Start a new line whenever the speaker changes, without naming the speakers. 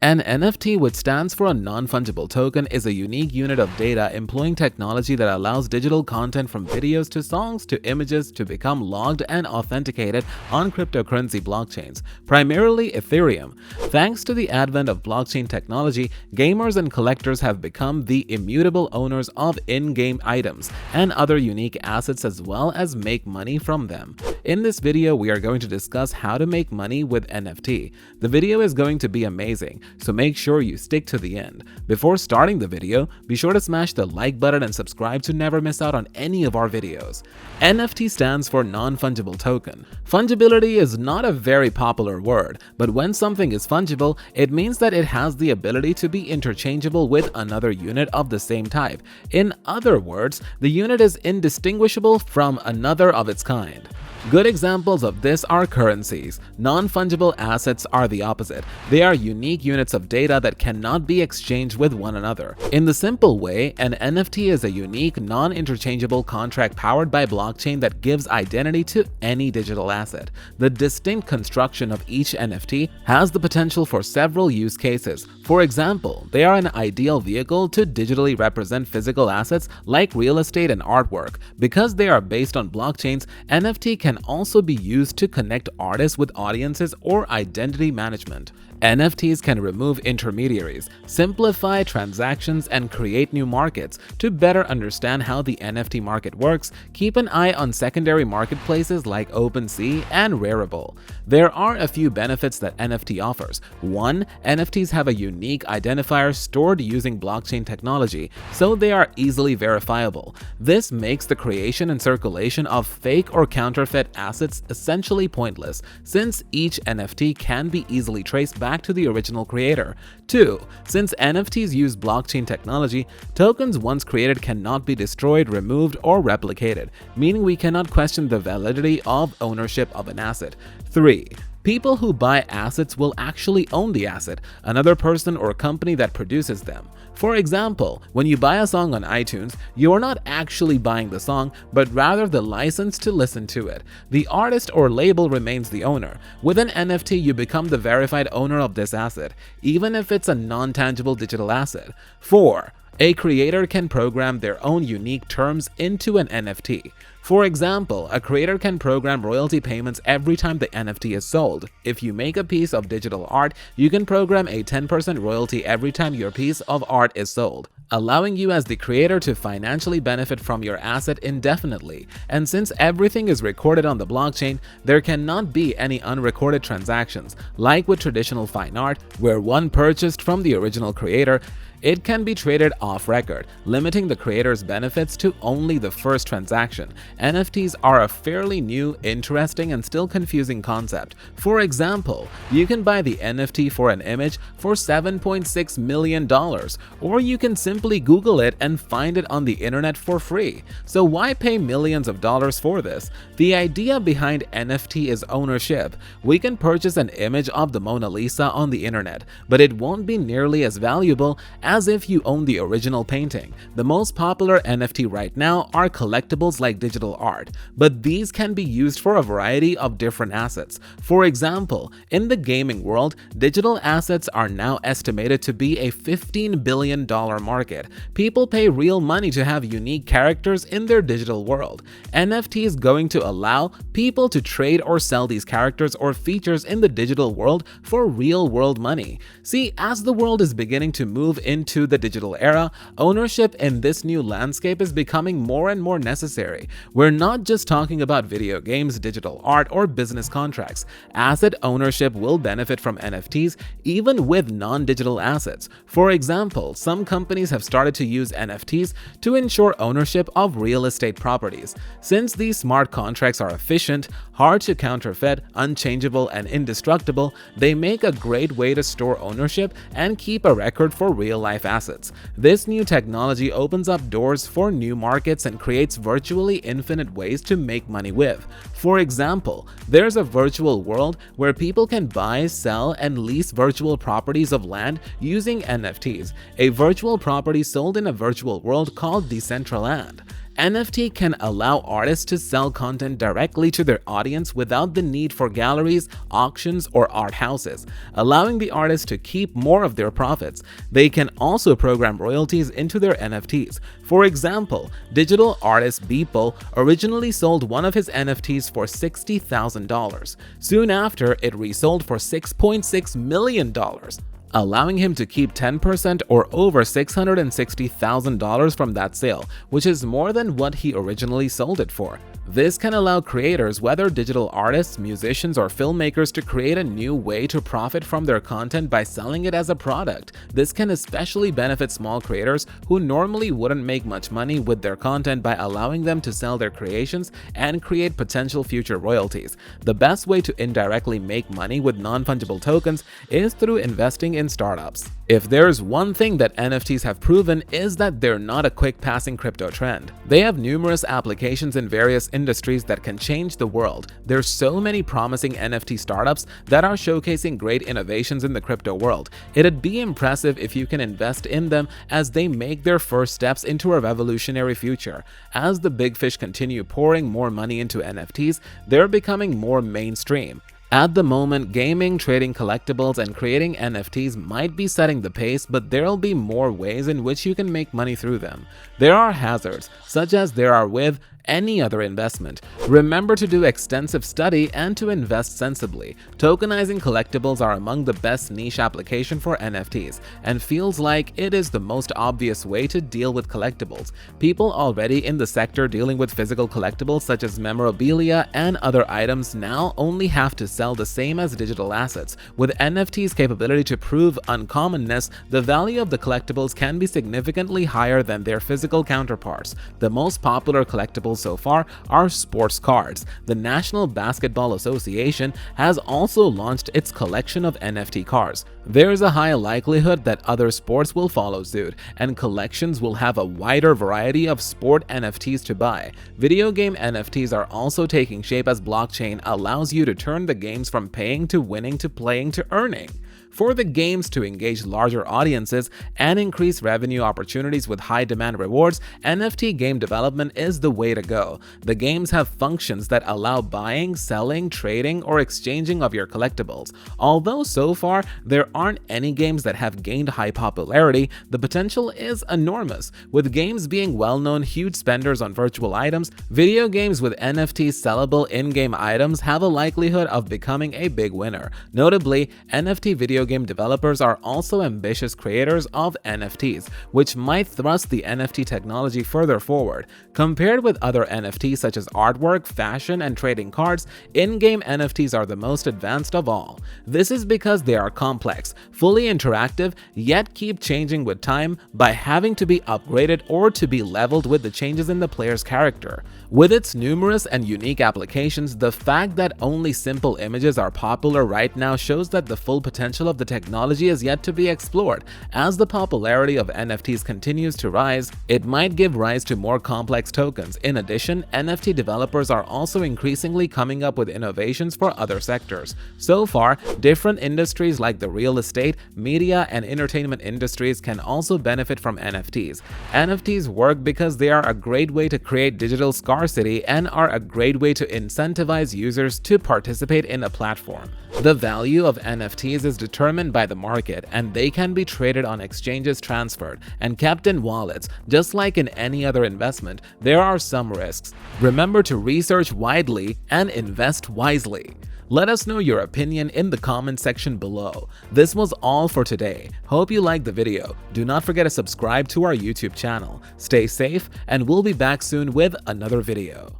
An NFT, which stands for a non-fungible token, is a unique unit of data employing technology that allows digital content from videos to songs to images to become logged and authenticated on cryptocurrency blockchains, primarily Ethereum. Thanks to the advent of blockchain technology, gamers and collectors have become the immutable owners of in-game items and other unique assets, as well as make money from them. In this video, we are going to discuss how to make money with NFT. The video is going to be amazing, so make sure you stick to the end. Before starting the video, be sure to smash the like button and subscribe to never miss out on any of our videos. NFT stands for non-fungible token. Fungibility is not a very popular word, but when something is fungible, it means that it has the ability to be interchangeable with another unit of the same type. In other words, the unit is indistinguishable from another of its kind. Good examples of this are currencies. Non-fungible assets are the opposite. They are unique units of data that cannot be exchanged with one another. In the simple way, an NFT is a unique, non-interchangeable contract powered by blockchain that gives identity to any digital asset. The distinct construction of each NFT has the potential for several use cases. For example, they are an ideal vehicle to digitally represent physical assets like real estate and artwork. Because they are based on blockchains, NFT can also be used to connect artists with audiences or identity management. NFTs can remove intermediaries, simplify transactions, and create new markets. To better understand how the NFT market works, keep an eye on secondary marketplaces like OpenSea and Rarible. There are a few benefits that NFT offers. 1. NFTs have a unique identifier stored using blockchain technology, so they are easily verifiable. This makes the creation and circulation of fake or counterfeit assets essentially pointless, since each NFT can be easily traced back to the original creator. 2. Since NFTs use blockchain technology, tokens once created cannot be destroyed, removed, or replicated, meaning we cannot question the validity of ownership of an asset. 3. People who buy assets will actually own the asset, another person or company that produces them. For example, when you buy a song on iTunes, you are not actually buying the song, but rather the license to listen to it. The artist or label remains the owner. With an NFT, you become the verified owner of this asset, even if it's a non-tangible digital asset. 4. A creator can program their own unique terms into an NFT. For example, a creator can program royalty payments every time the NFT is sold. If you make a piece of digital art, you can program a 10% royalty every time your piece of art is sold, allowing you as the creator to financially benefit from your asset indefinitely. And since everything is recorded on the blockchain, there cannot be any unrecorded transactions. Like with traditional fine art, where one purchased from the original creator, it can be traded off record, limiting the creator's benefits to only the first transaction. NFTs are a fairly new, interesting, and still confusing concept. For example, you can buy the NFT for an image for $7.6 million, or you can simply Google it and find it on the internet for free. So why pay millions of dollars for this? The idea behind NFT is ownership. We can purchase an image of the Mona Lisa on the internet, but it won't be nearly as valuable as if you own the original painting. The most popular NFT right now are collectibles like digital art, but these can be used for a variety of different assets. For example, in the gaming world, digital assets are now estimated to be a $15 billion market. People pay real money to have unique characters in their digital world. NFT is going to allow people to trade or sell these characters or features in the digital world for real-world money. See, as the world is beginning to move into the digital era, ownership in this new landscape is becoming more and more necessary. We're not just talking about video games, digital art, or business contracts. Asset ownership will benefit from NFTs even with non-digital assets. For example, some companies have started to use NFTs to ensure ownership of real estate properties. Since these smart contracts are efficient, hard to counterfeit, unchangeable, and indestructible, they make a great way to store ownership and keep a record for real-life assets. This new technology opens up doors for new markets and creates virtually infinite ways to make money with. For example, there's a virtual world where people can buy, sell, and lease virtual properties of land using NFTs, a virtual property sold in a virtual world called Decentraland. NFT can allow artists to sell content directly to their audience without the need for galleries, auctions, or art houses, allowing the artist to keep more of their profits. They can also program royalties into their NFTs. For example, digital artist Beeple originally sold one of his NFTs for $60,000. Soon after, it resold for $6.6 million, allowing him to keep 10% or over $660,000 from that sale, which is more than what he originally sold it for. This can allow creators, whether digital artists, musicians, or filmmakers, to create a new way to profit from their content by selling it as a product. This can especially benefit small creators who normally wouldn't make much money with their content by allowing them to sell their creations and create potential future royalties. The best way to indirectly make money with non-fungible tokens is through investing in startups. If there's one thing that NFTs have proven, is that they're not a quick-passing crypto trend. They have numerous applications in various industries that can change the world. There's so many promising NFT startups that are showcasing great innovations in the crypto world. It'd be impressive if you can invest in them as they make their first steps into a revolutionary future. As the big fish continue pouring more money into NFTs, they're becoming more mainstream. At the moment, gaming, trading collectibles, and creating NFTs might be setting the pace, but there'll be more ways in which you can make money through them. There are hazards, such as there are with any other investment. Remember to do extensive study and to invest sensibly. Tokenizing collectibles are among the best niche application for NFTs, and feels like it is the most obvious way to deal with collectibles. People already in the sector dealing with physical collectibles such as memorabilia and other items now only have to sell the same as digital assets. With NFTs' capability to prove uncommonness, the value of the collectibles can be significantly higher than their physical counterparts. The most popular collectibles so far are sports cards. The National Basketball Association has also launched its collection of NFT cards. There's a high likelihood that other sports will follow suit, and collections will have a wider variety of sport NFTs to buy. Video game NFTs are also taking shape as blockchain allows you to turn the games from paying to winning to playing to earning. For the games to engage larger audiences and increase revenue opportunities with high demand rewards, NFT game development is the way to go. The games have functions that allow buying, selling, trading, or exchanging of your collectibles. Although so far there aren't any games that have gained high popularity, the potential is enormous. With games being well-known huge spenders on virtual items, video games with NFTs sellable in-game items have a likelihood of becoming a big winner. Notably, NFT video game developers are also ambitious creators of NFTs, which might thrust the NFT technology further forward. Compared with other NFTs such as artwork, fashion, and trading cards, in-game NFTs are the most advanced of all. This is because they are complex, fully interactive, yet keep changing with time by having to be upgraded or to be leveled with the changes in the player's character. With its numerous and unique applications, the fact that only simple images are popular right now shows that the full potential of the technology is yet to be explored. As the popularity of NFTs continues to rise, it might give rise to more complex tokens. In addition, NFT developers are also increasingly coming up with innovations for other sectors. So far, different industries like the real estate, media, and entertainment industries can also benefit from NFTs. NFTs work because they are a great way to create digital scarcity and are a great way to incentivize users to participate in a platform. The value of NFTs is determined by the market, and they can be traded on exchanges, transferred, and kept in wallets. Just like in any other investment, there are some risks. Remember to research widely and invest wisely. Let us know your opinion in the comment section below. This was all for today. Hope you liked the video. Do not forget to subscribe to our YouTube channel. Stay safe, and we'll be back soon with another video.